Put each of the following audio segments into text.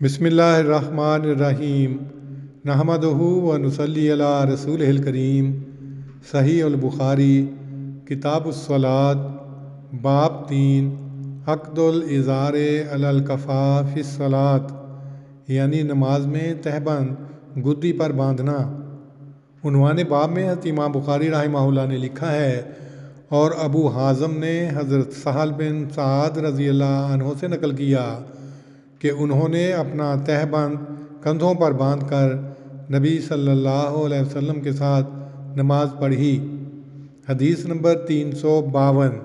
بسم اللہ الرحمن الرحیم نحمدہ و نصلی علی رسولہ الکریم۔ صحیح البخاری کتاب الصلاۃ باب 3 عقد الازار علی الکفا فی الصلاۃ، یعنی نماز میں تہبند گدی پر باندھنا۔ عنوان باب میں حضرت امام بخاری رحمہ اللہ نے لکھا ہے، اور ابو حازم نے حضرت سہل بن سعد رضی اللہ عنہ سے نقل کیا کہ انہوں نے اپنا تہبند کندھوں پر باندھ کر نبی صلی اللہ علیہ وسلم کے ساتھ نماز پڑھی۔ حدیث نمبر 352۔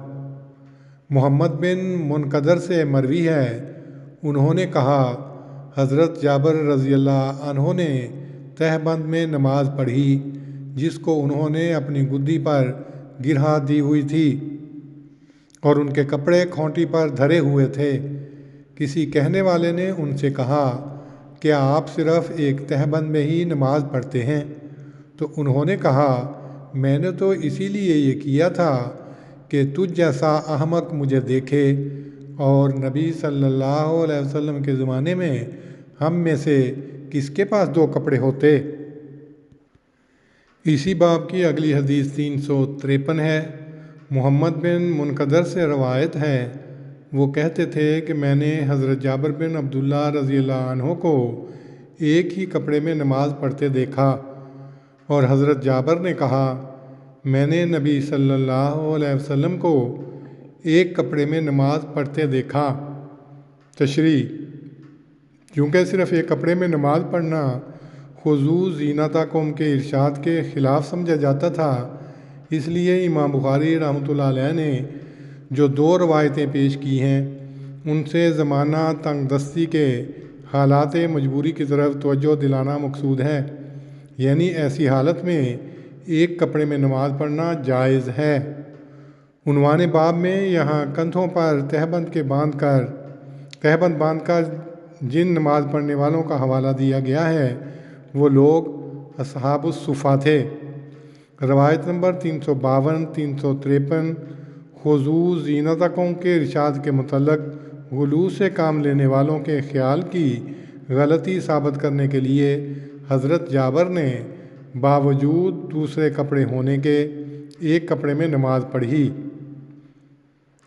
محمد بن منقدر سے مروی ہے، انہوں نے کہا حضرت جابر رضی اللہ عنہ نے تہبند میں نماز پڑھی جس کو انہوں نے اپنی گدی پر گرہ دی ہوئی تھی اور ان کے کپڑے کھونٹی پر دھرے ہوئے تھے۔ کسی کہنے والے نے ان سے کہا، کیا آپ صرف ایک تہبند میں ہی نماز پڑھتے ہیں؟ تو انہوں نے کہا، میں نے تو اسی لیے یہ کیا تھا کہ تجھ جیسا احمق مجھے دیکھے، اور نبی صلی اللہ علیہ وسلم کے زمانے میں ہم میں سے کس کے پاس 2 کپڑے ہوتے؟ اسی باب کی اگلی حدیث 353 ہے۔ محمد بن منقدر سے روایت ہے، وہ کہتے تھے کہ میں نے حضرت جابر بن عبداللہ رضی اللہ عنہ کو ایک ہی کپڑے میں نماز پڑھتے دیکھا، اور حضرت جابر نے کہا، میں نے نبی صلی اللہ علیہ وسلم کو ایک کپڑے میں نماز پڑھتے دیکھا۔ تشریح: چونکہ صرف ایک کپڑے میں نماز پڑھنا خضوع زینتکم کے ارشاد کے خلاف سمجھا جاتا تھا، اس لیے امام بخاری رحمۃ اللہ علیہ نے جو 2 روایتیں پیش کی ہیں ان سے زمانہ تنگ دستی کے حالات مجبوری کی طرف توجہ دلانا مقصود ہے، یعنی ایسی حالت میں ایک کپڑے میں نماز پڑھنا جائز ہے۔ عنوان باب میں یہاں کندھوں پر تہبند باندھ کر جن نماز پڑھنے والوں کا حوالہ دیا گیا ہے وہ لوگ اصحاب الصفہ تھے۔ روایت نمبر 352 353 خضوع زینتکم کے ارشاد کے متعلق غلو سے کام لینے والوں کے خیال کی غلطی ثابت کرنے کے لیے حضرت جابر نے باوجود دوسرے کپڑے ہونے کے ایک کپڑے میں نماز پڑھی۔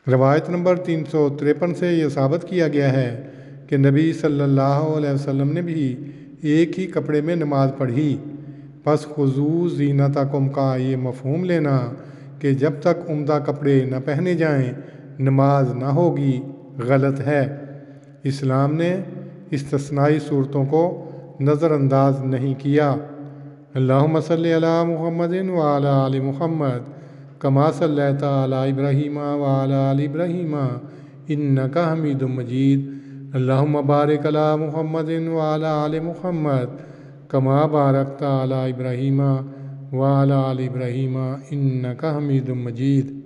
روایت نمبر 353 سے یہ ثابت کیا گیا ہے کہ نبی صلی اللہ علیہ وسلم نے بھی ایک ہی کپڑے میں نماز پڑھی۔ پس خضوع زینتکم کا یہ مفہوم لینا کہ جب تک عمدہ کپڑے نہ پہنے جائیں نماز نہ ہوگی، غلط ہے۔ اسلام نے استثنائی صورتوں کو نظر انداز نہیں کیا۔ اللہم صلی علی محمد وعلی آل محمد کما صلیت علی ابراہیم وعلی آل ابراہیم انک حمید مجید۔ اللہم بارک علی محمد وعلی آل محمد کما بارکت علی ابراہیم وعلی آل ابراہیم انک حمید مجید۔